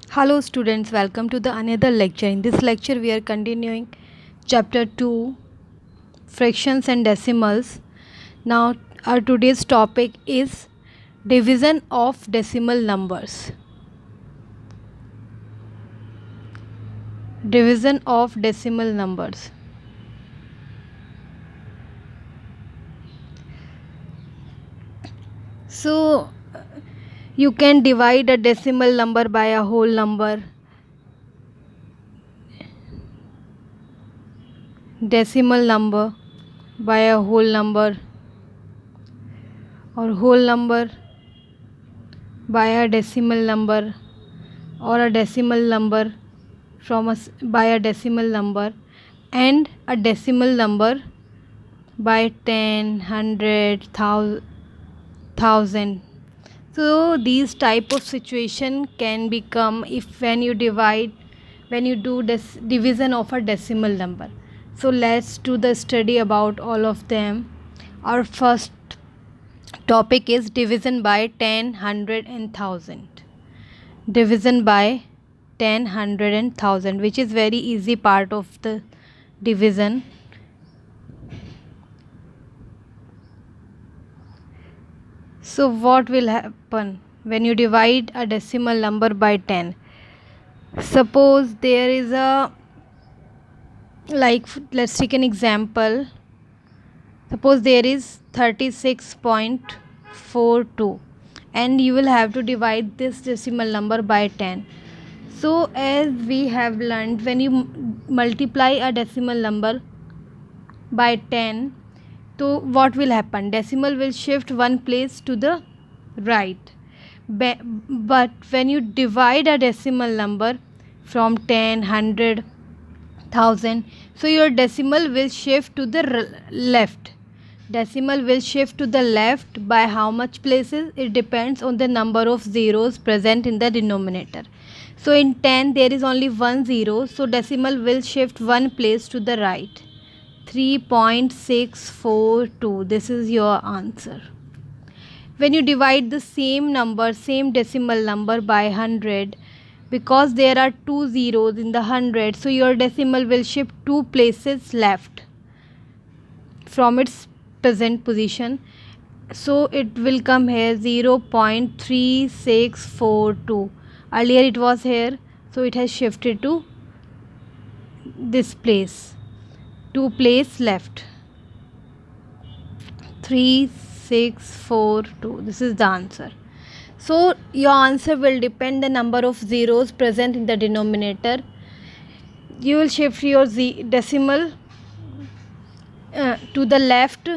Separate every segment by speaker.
Speaker 1: Hello students, welcome to the another lecture. In this lecture we are continuing chapter 2 fractions and decimals. Now our today's topic is division of decimal numbers. Division of decimal numbers. So you can divide a decimal number by a whole number. Decimal number by a whole number or whole number by a decimal number or a decimal number by a decimal number and a decimal number by 10, 100, 1000. So these type of situation can become if when you do this division of a decimal number. So let's do the study about all of them. Our first topic is division by 10, 100 and 1000. Division by 10, 100 and 1000, which is very easy part of the division. So what will happen when you divide a decimal number by 10? Suppose there is a, let's take an example. Suppose there is 36.42 and you will have to divide this decimal number by 10. So as we have learned, when you multiply a decimal number by 10, so what will happen? Decimal will shift one place to the right. But when you divide a decimal number from 10, 100, 1000, so your decimal will shift to the left. Decimal will shift to the left by how much places? It depends on the number of zeros present in the denominator. So in 10 there is only one zero, so decimal will shift one place to the right. 3.642. This is your answer. When you divide the same decimal number by 100, because there are two zeros in the 100, so your decimal will shift two places left from its present position. So it will come here 0.3642. Earlier it was here, so it has shifted to this place, two place left. 3642. This is the answer. So your answer will depend the number of zeros present in the denominator. You will shift your decimal to the left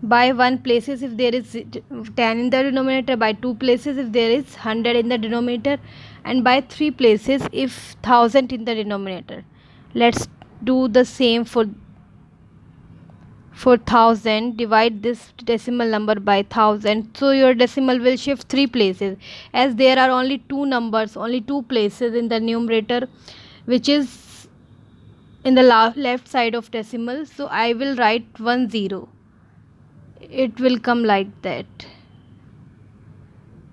Speaker 1: by one places if there is 10 in the denominator, by two places if there is 100 in the denominator, and by three places if 1000 in the denominator. Let's do the same for 1000. Divide this decimal number by 1000, so your decimal will shift three places, as there are only only two places in the numerator, which is in the left side of decimal. So I will write 10. It will come like that.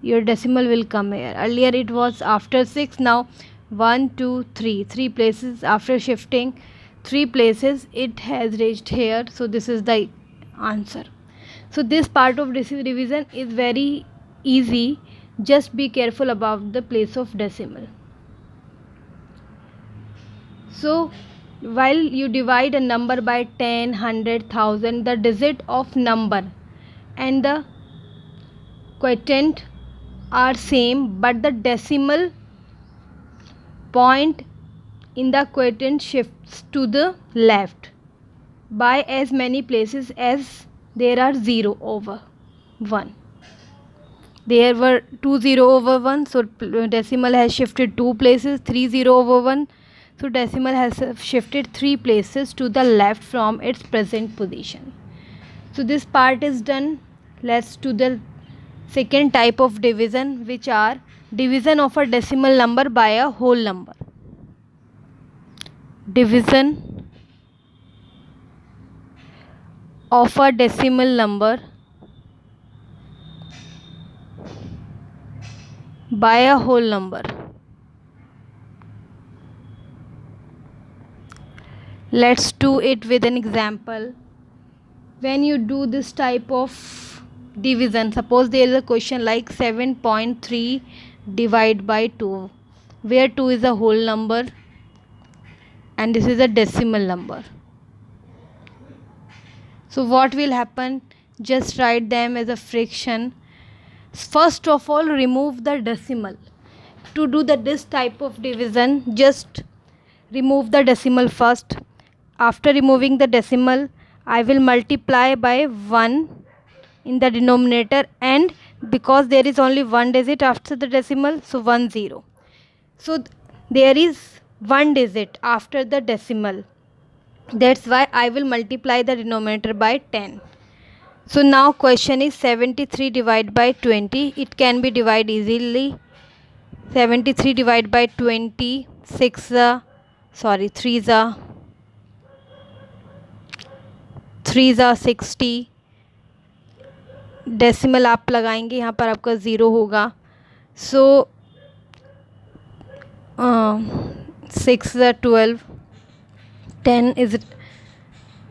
Speaker 1: Your decimal will come here. Earlier it was after 6, now 1, 2, 3. Three places after shifting three places it has reached here. So this is the answer. So this part of division is very easy. Just be careful about the place of decimal. So while you divide a number by 10, 100, 1000, the digit of number and the quotient are same, but the decimal point in the quotient shifts to the left by as many places as there are 0 over 1. There were 20 over 1, so decimal has shifted 2 places. 30 over 1, so decimal has shifted 3 places to the left from its present position. So this part is done. Let's do the second type of division, which are division of a decimal number by a whole number. Division of a decimal number by a whole number. Let's do it with an example. When you do this type of division, suppose there is a question like 7.3 divided by 2, where 2 is a whole number and this is a decimal number. So what will happen? Just write them as a fraction. First of all, remove the decimal. To do this type of division, just remove the decimal first. After removing the decimal, I will multiply by 1 in the denominator, and because there is only one digit after the decimal, so 10. So there is one digit after the decimal. That's why I will multiply the denominator by 10. So now question is 73 divided by 20. It can be divided easily. 73 divided by 20, 3 ज़ा 60. Decimal आप लगाएंगे, यहाँ पर आपका zero होगा. सो 6 ज़ा 12, 10 is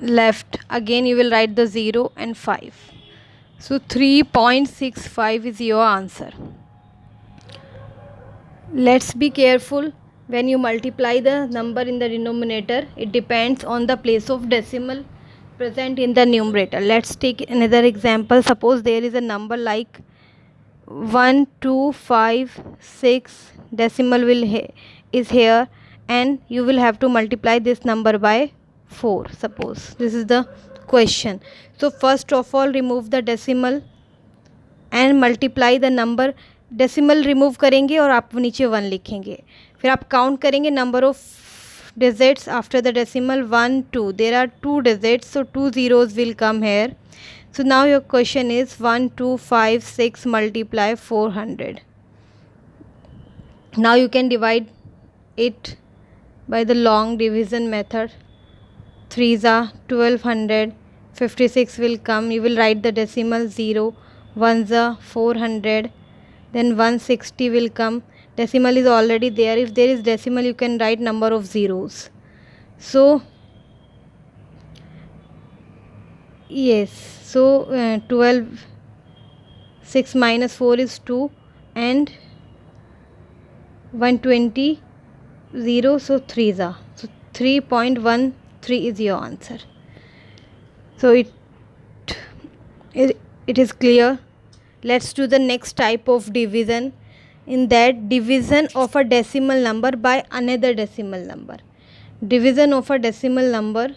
Speaker 1: left. Again you will write the 0 and 5. So 3.65 is your answer. Let's be careful when you multiply the number in the denominator. It depends on the place of decimal present in the numerator. Let's take another example. Suppose there is a number like 1256, decimal is here, and you will have to multiply this number by 4. Suppose this is the question. So first of all, remove the decimal and multiply the number. Decimal remove करेंगे और आप नीचे 1 लिखेंगे. फिर आप count करेंगे number of digits after the decimal. 1 2, there are 2 digits, so 2 zeros will come here. So now your question is 1256 multiply 400. Now you can divide it by the long division method. 3 ज़ा 1200, 56 will come. You will write the decimal 0. 1 ज़ा 400. Then 160 will come. Decimal is already there. If there is decimal, you can write number of zeros. So yes, so 12, 6 minus 4 is 2, and 120, 0, so 3 ज़ा. So 3.13 is your answer. So it is clear. Let's do the next type of division. In that, division of a decimal number by another decimal number. Division of a decimal number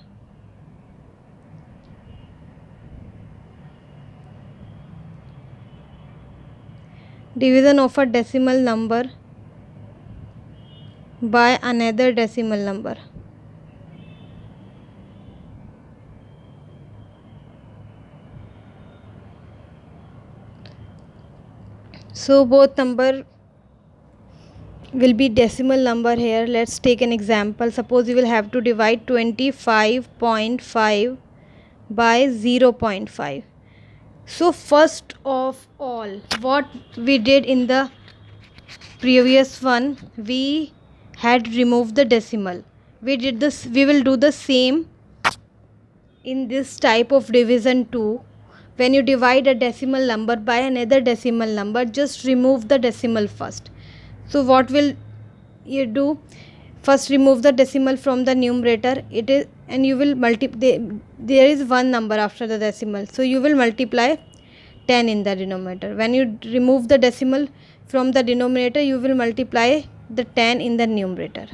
Speaker 1: by another decimal number. So both number will be decimal number here. Let's take an example. Suppose you will have to divide 25.5 by 0.5. So first of all, what we did in the previous one, we had removed the decimal. We will do the same in this type of division too. When you divide a decimal number by another decimal number, just remove the decimal first. So what will you do? First remove the decimal from the numerator. And you will multiply. There is one number after the decimal, so you will multiply 10 in the denominator. When you remove the decimal from the denominator, you will multiply the 10 in the numerator.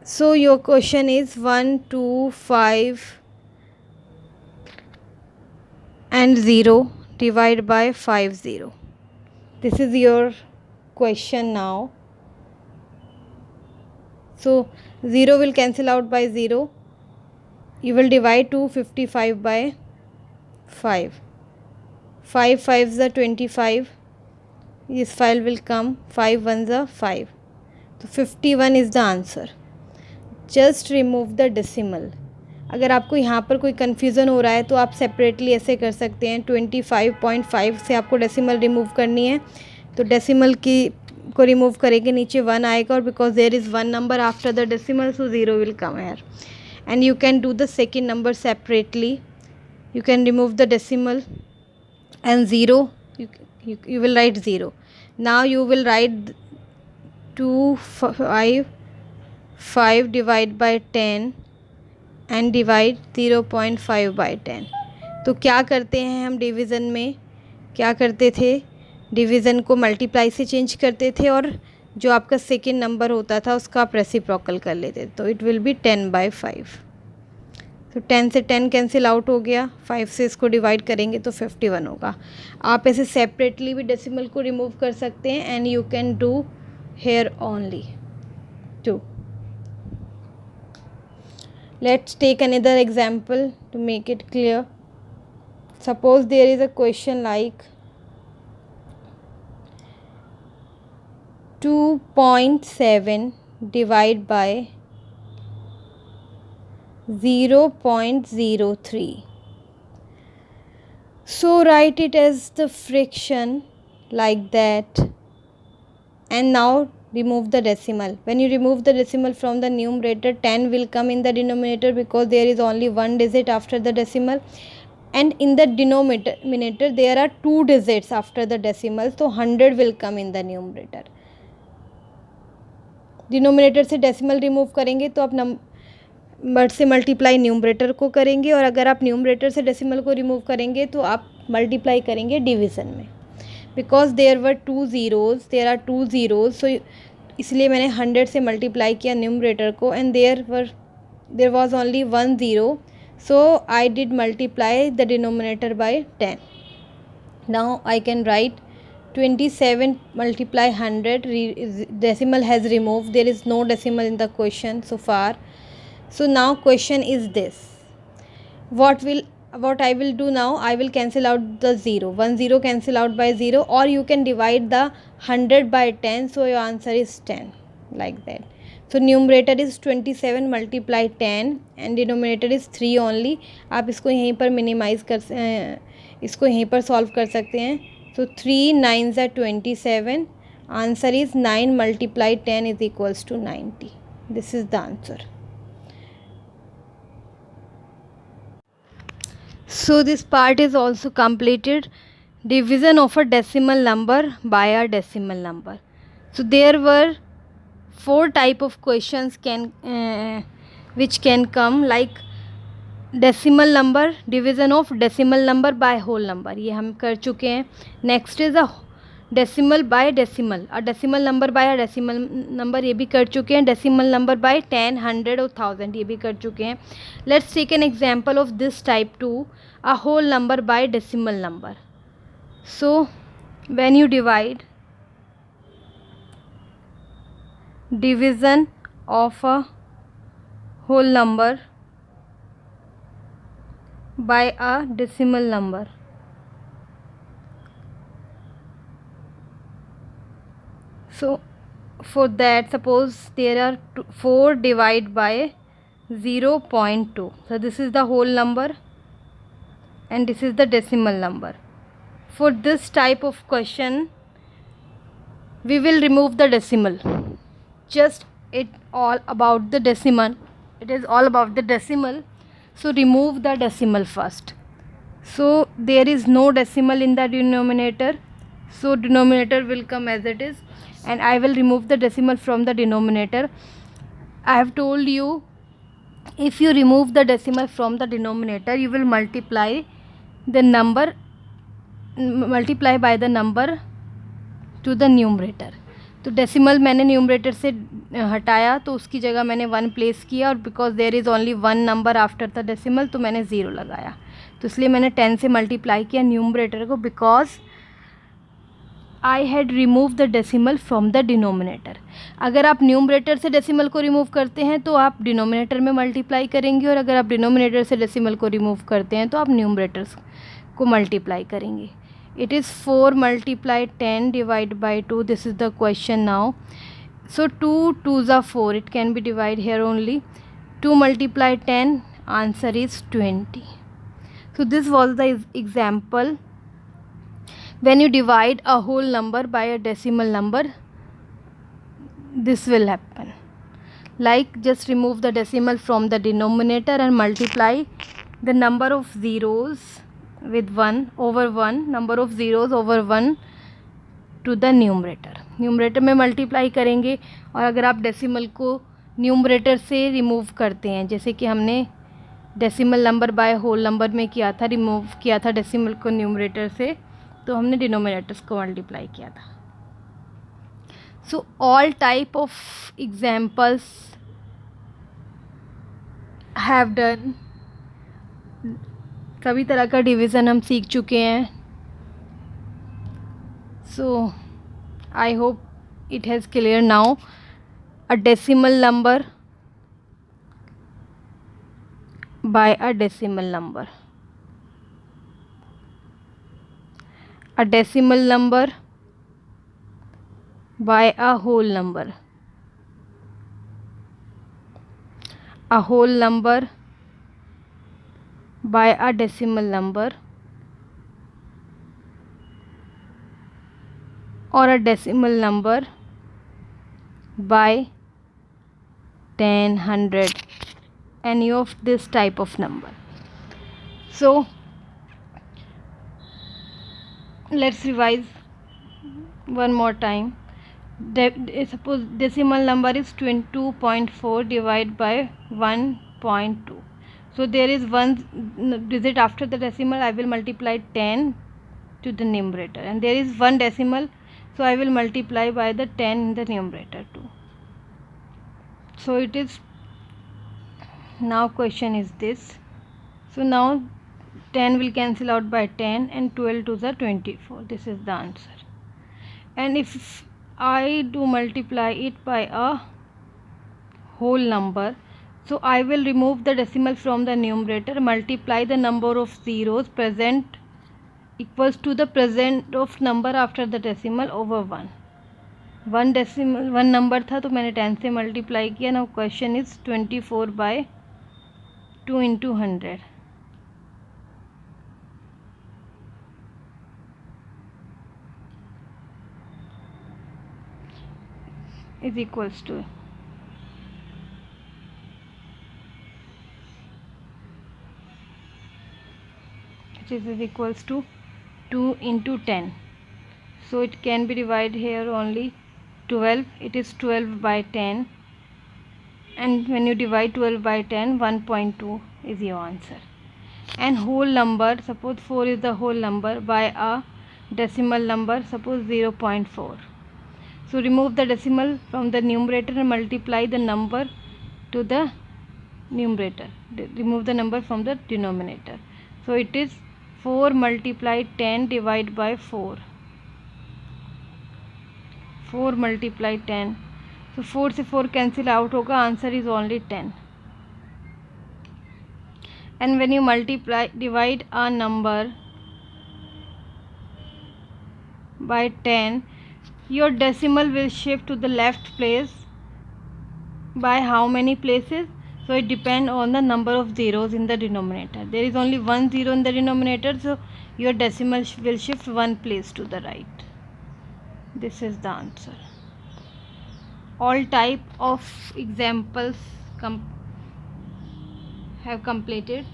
Speaker 1: So your question is 1 2 5 and 0 divided by 50. This is your question now. So 0 will cancel out by 0. You will divide 255 by 5. 5 5s are 25. This file will come. 5 1s are 5. So 51 is the answer. Just remove the decimal. अगर आपको यहाँ पर कोई confusion हो रहा है तो आप सेपरेटली ऐसे कर सकते हैं। 25.5 से आपको डेसिमल रिमूव करनी है, तो डेसिमल की को रिमूव करेंगे, नीचे 1 आएगा, और because there is 1 number after the decimal, so 0 will come here. And you can do the second number separately. You can remove the decimal and 0, you will write 0. Now you will write 5 divide by 10 and divide 0.5 by 10. तो क्या करते हैं हम division में, क्या करते थे, division को मल्टीप्लाई से चेंज करते थे और जो आपका सेकेंड नंबर होता था उसका आप रेसिप्रोकल कर लेते, तो इट विल बी 10/5. तो 10 से 10 कैंसिल आउट हो गया, 5 से इसको डिवाइड करेंगे तो 51 होगा. आप ऐसे सेपरेटली भी डेसिमल को रिमूव कर सकते हैं, and you can do here only 2. Let's take another example to make it clear. Suppose there is a question like 2.7 divided by 0.03. So write it as the fraction like that, and now remove the decimal. When you remove the decimal from the numerator, 10 will come in the denominator because there is only one digit after the decimal, and in the denominator there are 2 digits after the decimal, so 100 will come in the numerator. Denominator से decimal remove करेंगे तो आप number से multiply numerator को करेंगे, और अगर आप न्यूमरेटर से डेसिमल को रिमूव करेंगे तो आप मल्टीप्लाई करेंगे डिवीज़न में. Because there were 2 zeros, there are 2 zeros, so इसलिए मैंने 100 से मल्टीप्लाई किया न्यूमरेटर को, and there was only 1 zero, so I did multiply the denominator by 10. Now I can write 27 multiply 100. Decimal has removed, there is no decimal in the question so far. So now question is this, what I will do now, I will cancel out the 0, 1 0 cancel out by 0, or you can divide the 100 by 10, so your answer is 10, like that. So numerator is 27 multiply 10 and denominator is 3 only. आप इसको यहीं पर minimise इसको यहीं पर solve कर सकते हैं. So 3 9s are 27. Answer is 9 multiply 10 is equals to 90. This is the answer. So this part is also completed. Division of a decimal number by a decimal number. So there were 4 type of questions which can come, like decimal number, division of decimal number by whole number, ये हम कर चुके हैं. Next is a decimal by decimal, a decimal number by a decimal number, ये भी कर चुके हैं. डेसिमल नंबर बाय 10, 100 और 1000, ये भी कर चुके हैं. Let's take an example of this type 2, a whole number by decimal number. So when you divide division of a whole number by a decimal number, so for that, suppose there are 4 divided by 0.2, so this is the whole number and this is the decimal number. For this type of question we will remove the decimal, just it all about the decimal, it is all about the decimal. So remove the decimal first. So there is no decimal in the denominator, so denominator will come as it is, and I will remove the decimal from the denominator. I have told you, if you remove the decimal from the denominator, you will multiply by the number to the numerator. तो decimal मैंने numerator से हटाया तो उसकी जगह मैंने 1 place किया, और because there is only 1 number after the decimal, तो मैंने 0 लगाया. तो इसलिए मैंने 10 से मल्टीप्लाई किया न्यूमरेटर को, because I had remove the decimal from the denominator. अगर आप न्यूमरेटर से डेसिमल को रिमूव करते हैं तो आप डिनोमिनेटर में मल्टीप्लाई करेंगे, और अगर आप डिनोमिनेटर से डेसिमल को रिमूव करते हैं तो आप न्यूमरेटर को मल्टीप्लाई करेंगे. It is 4 multiply 10 divided by 2. This is the question now. So 2 2s are 4. It can be divided here only. 2 multiply 10. Answer is 20. So this was the example. When you divide a whole number by a decimal number, this will happen. Like, just remove the decimal from the denominator and multiply the number of zeros with 1 over 1, number of zeros over 1 to the numerator में multiply करेंगे. और अगर आप decimal को numerator से remove करते हैं, जैसे कि हमने decimal number by whole number में किया था, रिमूव किया था डेसिमल को न्यूमरेटर से, तो हमने डिनोमिनेटर्स को मल्टीप्लाई किया था. So all type of examples have done. सभी तरह का डिवीज़न हम सीख चुके हैं. So I hope it has clear now. A decimal number by a decimal number. A decimal number by a whole number. A whole number by a decimal number, or a decimal number by 10, 100, any of this type of number. So let's revise one more time. Suppose decimal number is 22.4 divided by 1.2. So there is one digit after the decimal. I will multiply 10 to the numerator, and there is one decimal, so I will multiply by the 10 in the numerator too. So it is, now question is this. So now 10 will cancel out by 10 and 12 to the 24. This is the answer. And if I do multiply it by a whole number, so I will remove the decimal from the numerator, multiply the number of zeros present equals to the present of number after the decimal over 1. One decimal one number था तो मैंने 10 से multiply किया. Now question is 24 by 2 into 100. Is equals to is equals to 2 into 10. So it can be divided here only 12. It is 12 by 10, and when you divide 12 by 10, 1.2 is your answer. And whole number, suppose 4 is the whole number, by a decimal number, suppose 0.4. So remove the decimal from the numerator and multiply the number to the numerator. Remove the number from the denominator. So it is 4 multiplied 10 divided by 4. 4 multiplied 10. So 4 से 4 cancel out होगा. Answer is only 10. And when you divide a number by 10, your decimal will shift to the left place by how many places? So it depends on the number of zeros in the denominator. There is only one zero in the denominator, so your decimal will shift one place to the right. This is the answer. All type of examples have completed.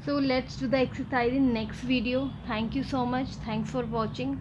Speaker 1: So let's do the exercise in next video. Thank you so much. Thanks for watching.